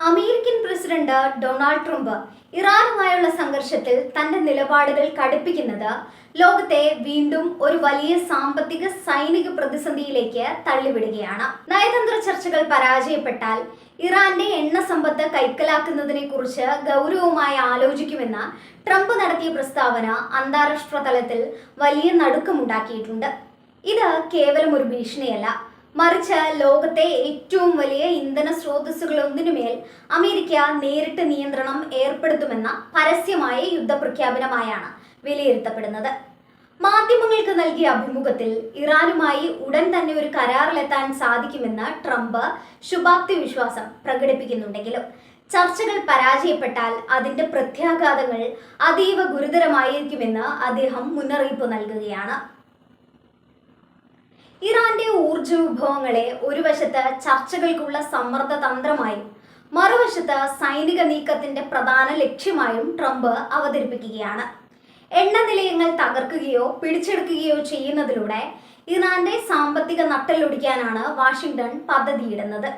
American president Donald Trump ഇറാനുമായുള്ള സംഘർഷത്തിൽ തന്റെ നിലപാടുകൾ കടുപ്പിക്കുന്നത് ലോകത്തെ വീണ്ടും ഒരു വലിയ സാമ്പത്തിക സൈനിക പ്രതിസന്ധിയിലേക്ക് തള്ളിവിടുകയാണ്. നയതന്ത്ര ചർച്ചകൾ പരാജയപ്പെട്ടാൽ ഇറാന്റെ എണ്ണ സമ്പത്ത് കൈക്കലാക്കുന്നതിനെ കുറിച്ച് ഗൗരവമായി ആലോചിക്കുമെന്ന് ട്രംപ് നടത്തിയ പ്രസ്താവന അന്താരാഷ്ട്ര തലത്തിൽ വലിയ നടുക്കമുണ്ടാക്കിയിട്ടുണ്ട്. ഇത് കേവലം ഒരു ഭീഷണിയല്ല, മറിച്ച് ലോകത്തെ ഏറ്റവും വലിയ ഇന്ധന സ്രോതസ്സുകളൊന്നിനുമേൽ അമേരിക്ക നേരിട്ട് നിയന്ത്രണം ഏർപ്പെടുത്തുമെന്ന പരസ്യമായ യുദ്ധപ്രഖ്യാപനമായാണ് വിലയിരുത്തപ്പെടുന്നത്. മാധ്യമങ്ങൾക്ക് നൽകിയ അഭിമുഖത്തിൽ ഇറാനുമായി ഉടൻ തന്നെ ഒരു കരാറിലെത്താൻ സാധിക്കുമെന്ന് ട്രംപ് ശുഭാപ്തി വിശ്വാസം പ്രകടിപ്പിക്കുന്നുണ്ടെങ്കിലും ചർച്ചകൾ പരാജയപ്പെട്ടാൽ അതിന്റെ പ്രത്യാഘാതങ്ങൾ അതീവ ഗുരുതരമായിരിക്കുമെന്ന് അദ്ദേഹം മുന്നറിയിപ്പ് നൽകുകയാണ്. ഇറാന്റെ ഊർജ വിഭവങ്ങളെ ഒരു വശത്ത് ചർച്ചകൾക്കുള്ള സമ്മർദ്ദ തന്ത്രമായും മറുവശത്ത് സൈനിക നീക്കത്തിന്റെ പ്രധാന ലക്ഷ്യമായും ട്രംപ് അവതരിപ്പിക്കുകയാണ്. എണ്ണ നിലയങ്ങൾ തകർക്കുകയോ പിടിച്ചെടുക്കുകയോ ചെയ്യുന്നതിലൂടെ ഇറാന്റെ സാമ്പത്തിക നട്ടെല്ലൊടിക്കാനാണ് വാഷിംഗ്ടൺ പദ്ധതിയിടുന്നത്.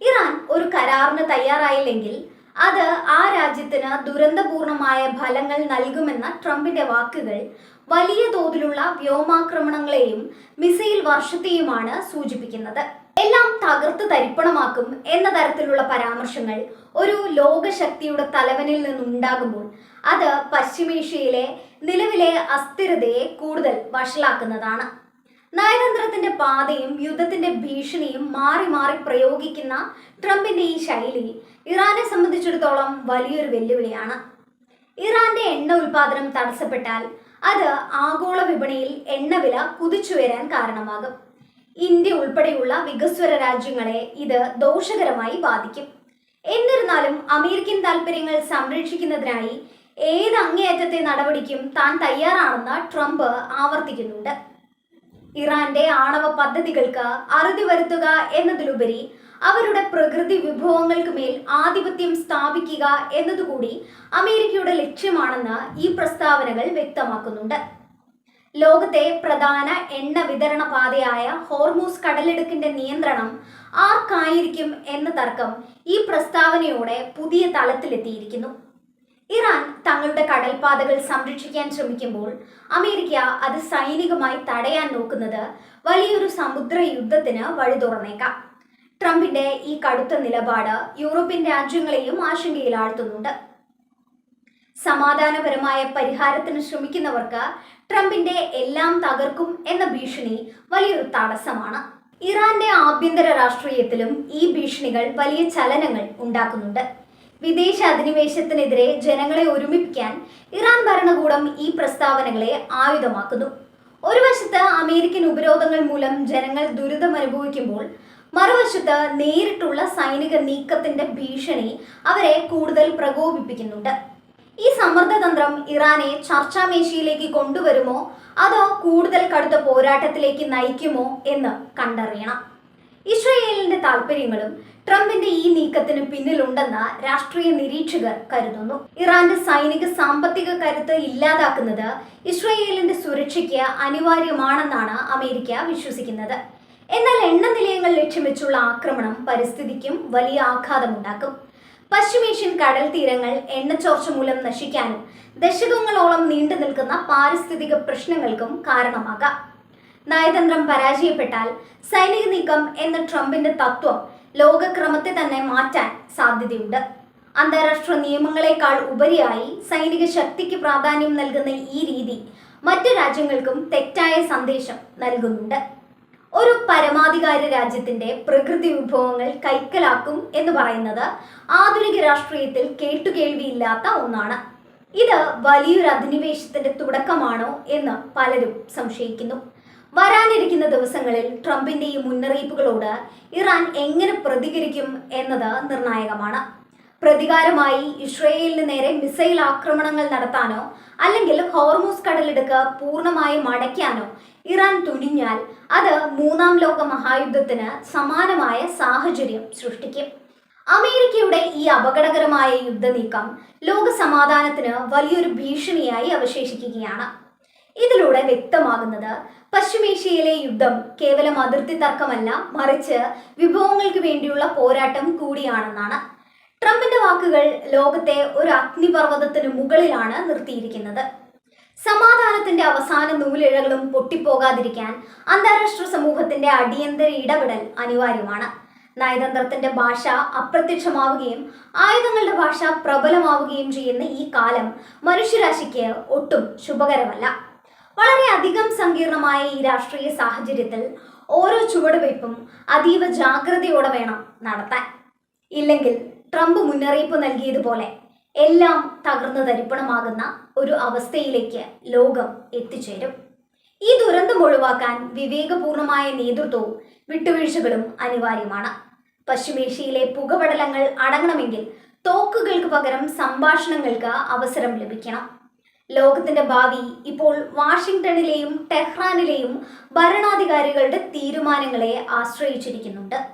ഇറാൻ ഒരു കരാറിന് തയ്യാറായില്ലെങ്കിൽ അത് ആ രാജ്യത്തിന് ദുരന്തപൂർണമായ ഫലങ്ങൾ നൽകുമെന്ന ട്രംപിന്റെ വാക്കുകൾ വലിയ തോതിലുള്ള വ്യോമാക്രമണങ്ങളെയും മിസൈൽ വർഷത്തെയുമാണ് സൂചിപ്പിക്കുന്നത്. എല്ലാം തകർത്ത് തരിപ്പണമാക്കും എന്ന തരത്തിലുള്ള പരാമർശങ്ങൾ ഒരു ലോകശക്തിയുടെ തലവനിൽ നിന്നുണ്ടാകുമ്പോൾ അത് പശ്ചിമേഷ്യയിലെ നിലവിലെ അസ്ഥിരതയെ കൂടുതൽ വഷളാക്കുന്നതാണ്. നയതന്ത്രത്തിന്റെ പാതയും യുദ്ധത്തിന്റെ ഭീഷണിയും മാറി മാറി പ്രയോഗിക്കുന്ന ട്രംപിന്റെ ഈ ശൈലി ഇറാനെ സംബന്ധിച്ചിടത്തോളം വലിയൊരു വെല്ലുവിളിയാണ്. ഇറാന്റെ എണ്ണ ഉൽപാദനം തടസ്സപ്പെട്ടാൽ അത് ആഗോള വിപണിയിൽ എണ്ണവില കുതിച്ചുയരാൻ കാരണമാകും. ഇന്ത്യ ഉൾപ്പെടെയുള്ള വികസ്വര രാജ്യങ്ങളെ ഇത് ദോഷകരമായി ബാധിക്കും. എന്നിരുന്നാലും അമേരിക്കൻ താൽപ്പര്യങ്ങൾ സംരക്ഷിക്കുന്നതിനായി ഏത് അങ്ങേയറ്റത്തെ നടപടിക്കും താൻ തയ്യാറാണെന്ന് ട്രംപ് ആവർത്തിക്കുന്നുണ്ട്. ഇറാന്റെ ആണവ പദ്ധതികൾക്ക് അറുതി വരുത്തുക എന്നതിലുപരി അവരുടെ പ്രകൃതി വിഭവങ്ങൾക്ക് മേൽ ആധിപത്യം സ്ഥാപിക്കുക എന്നതുകൂടി അമേരിക്കയുടെ ലക്ഷ്യമാണെന്ന് ഈ പ്രസ്താവനകൾ വ്യക്തമാക്കുന്നുണ്ട്. ലോകത്തെ പ്രധാന എണ്ണ വിതരണ പാതയായ ഹോർമൂസ് കടലിടുക്കിന്റെ നിയന്ത്രണം ആർക്കായിരിക്കും എന്ന തർക്കം ഈ പ്രസ്താവനയോടെ പുതിയ തലത്തിലെത്തിയിരിക്കുന്നു. ഇറാൻ തങ്ങളുടെ കടൽപാതകൾ സംരക്ഷിക്കാൻ ശ്രമിക്കുമ്പോൾ അമേരിക്ക അത് സൈനികമായി തടയാൻ നോക്കുന്നത് വലിയൊരു സമുദ്ര യുദ്ധത്തിന് വഴി തുറന്നേക്കാം. ട്രംപിന്റെ ഈ കടുത്ത നിലപാട് യൂറോപ്യൻ രാജ്യങ്ങളെയും ആശങ്കയിലാഴ്ത്തുന്നുണ്ട്. സമാധാനപരമായ പരിഹാരത്തിന് ശ്രമിക്കുന്നവർക്ക് ട്രംപിന്റെ എല്ലാം തകർക്കും എന്ന ഭീഷണി വലിയൊരു തടസ്സമാണ്. ഇറാന്റെ ആഭ്യന്തര രാഷ്ട്രീയത്തിലും ഈ ഭീഷണികൾ വലിയ ചലനങ്ങൾ ഉണ്ടാക്കുന്നുണ്ട്. വിദേശ അധിനിവേശത്തിനെതിരെ ജനങ്ങളെ ഒരുമിപ്പിക്കാൻ ഇറാൻ ഭരണകൂടം ഈ പ്രസ്താവനകളെ ആയുധമാക്കുന്നു. ഒരു വശത്ത് അമേരിക്കൻ ഉപരോധങ്ങൾ മൂലം ജനങ്ങൾ ദുരിതമനുഭവിക്കുമ്പോൾ മറുവശത്ത് നേരിട്ടുള്ള സൈനിക നീക്കത്തിന്റെ ഭീഷണി അവരെ കൂടുതൽ പ്രകോപിപ്പിക്കുന്നുണ്ട്. ഈ സമ്മർദ്ദതന്ത്രം ഇറാനെ ചർച്ചാമേശയിലേക്ക് കൊണ്ടുവരുമോ അതോ കൂടുതൽ കടുത്ത പോരാട്ടത്തിലേക്ക് നയിക്കുമോ എന്ന് കണ്ടറിയണം. ഇസ്രയേലിന്റെ താൽപ്പര്യങ്ങളും ട്രംപിന്റെ ഈ നീക്കത്തിന് പിന്നിലുണ്ടെന്ന് രാഷ്ട്രീയ നിരീക്ഷകർ കരുതുന്നു. ഇറാന്റെ സൈനിക സാമ്പത്തിക കരുത്ത് ഇല്ലാതാക്കുന്നത് ഇസ്രയേലിന്റെ സുരക്ഷയ്ക്ക് അനിവാര്യമാണെന്നാണ് അമേരിക്ക വിശ്വസിക്കുന്നത്. എന്നാൽ എണ്ണ നിലയങ്ങൾ ലക്ഷ്യം വെച്ചുള്ള ആക്രമണം പരിസ്ഥിതിക്കും വലിയ ആഘാതമുണ്ടാക്കും. പശ്ചിമേഷ്യൻ കടൽ തീരങ്ങൾ എണ്ണച്ചോർച്ച മൂലം നശിക്കാനും ദശകങ്ങളോളം നീണ്ടു നിൽക്കുന്ന പാരിസ്ഥിതിക പ്രശ്നങ്ങൾക്കും കാരണമാകാം. നയതന്ത്രം പരാജയപ്പെട്ടാൽ സൈനിക നീക്കം എന്ന ട്രംപിന്റെ തത്വം ലോകക്രമത്തെ തന്നെ മാറ്റാൻ സാധ്യതയുണ്ട്. അന്താരാഷ്ട്ര നിയമങ്ങളെക്കാൾ ഉപരിയായി സൈനിക ശക്തിക്ക് പ്രാധാന്യം നൽകുന്ന ഈ രീതി മറ്റു രാജ്യങ്ങൾക്കും തെറ്റായ സന്ദേശം നൽകുന്നുണ്ട്. ഒരു പരമാധികാര രാജ്യത്തിന്റെ പ്രകൃതി വിഭവങ്ങൾ കൈക്കലാക്കും എന്ന് പറയുന്നത് ആധുനിക രാഷ്ട്രീയത്തിൽ കേട്ടുകേൾവിയില്ലാത്ത ഒന്നാണ്. ഇത് വലിയൊരു അധിനിവേശത്തിന്റെ തുടക്കമാണോ എന്ന് പലരും സംശയിക്കുന്നു. വരാനിരിക്കുന്ന ദിവസങ്ങളിൽ ട്രംപിന്റെ ഈ മുന്നറിയിപ്പുകളോട് ഇറാൻ എങ്ങനെ പ്രതികരിക്കും എന്നത് നിർണായകമാണ്. പ്രതികാരമായി ഇസ്രയേലിന് നേരെ മിസൈൽ ആക്രമണങ്ങൾ നടത്താനോ അല്ലെങ്കിൽ ഹോർമൂസ് കടലിടുക്ക് പൂർണ്ണമായും അടയ്ക്കാനോ ഇറാൻ തുനിഞ്ഞാൽ അത് മൂന്നാം ലോക മഹായുദ്ധത്തിന് സമാനമായ സാഹചര്യം സൃഷ്ടിക്കും. അമേരിക്കയുടെ ഈ അപകടകരമായ യുദ്ധനീക്കം ലോക സമാധാനത്തിന് വലിയൊരു ഭീഷണിയായി അവശേഷിക്കുകയാണ്. ഇതിലൂടെ വ്യക്തമാകുന്നത് പശ്ചിമേഷ്യയിലെ യുദ്ധം കേവലം അതിർത്തി തർക്കമല്ല, മറിച്ച് വിഭവങ്ങൾക്ക് വേണ്ടിയുള്ള പോരാട്ടം കൂടിയാണെന്നാണ്. ട്രംപിന്റെ വാക്കുകൾ ലോകത്തെ ഒരു അഗ്നിപർവ്വതത്തിനു മുകളിലാണ് നിർത്തിയിരിക്കുന്നത്. സമാധാനത്തിന്റെ അവസാന നൂലിഴകളും പൊട്ടിപ്പോകാതിരിക്കാൻ അന്താരാഷ്ട്ര സമൂഹത്തിന്റെ അടിയന്തര ഇടപെടൽ അനിവാര്യമാണ്. നയതന്ത്രത്തിന്റെ ഭാഷ അപ്രത്യക്ഷമാവുകയും ആയുധങ്ങളുടെ ഭാഷ പ്രബലമാവുകയും ചെയ്യുന്ന ഈ കാലം മനുഷ്യരാശിക്ക് ഒട്ടും ശുഭകരമല്ല. വളരെയധികം സങ്കീർണമായ ഈ രാഷ്ട്രീയ സാഹചര്യത്തിൽ ഓരോ ചുവടുവയ്പും അതീവ ജാഗ്രതയോടെ വേണം നടത്താൻ. ഇല്ലെങ്കിൽ ട്രംപ് മുന്നറിയിപ്പ് നൽകിയതുപോലെ എല്ലാം തകർന്നു തരിപ്പണമാകുന്ന ഒരു അവസ്ഥയിലേക്ക് ലോകം എത്തിച്ചേരും. ഈ ദുരന്തം ഒഴിവാക്കാൻ വിവേകപൂർണമായ നേതൃത്വവും വിട്ടുവീഴ്ചകളും അനിവാര്യമാണ്. പശ്ചിമേഷ്യയിലെ പുകപടലങ്ങൾ അടങ്ങണമെങ്കിൽ തോക്കുകൾക്ക് പകരം സംഭാഷണങ്ങൾക്ക് അവസരം ലഭിക്കണം. ലോകത്തിന്റെ ഭാവി ഇപ്പോൾ വാഷിംഗ്ടണിലെയും ടെഹ്റാനിലെയും ഭരണാധികാരികളുടെ തീരുമാനങ്ങളെ ആശ്രയിച്ചിരിക്കുന്നുണ്ട്.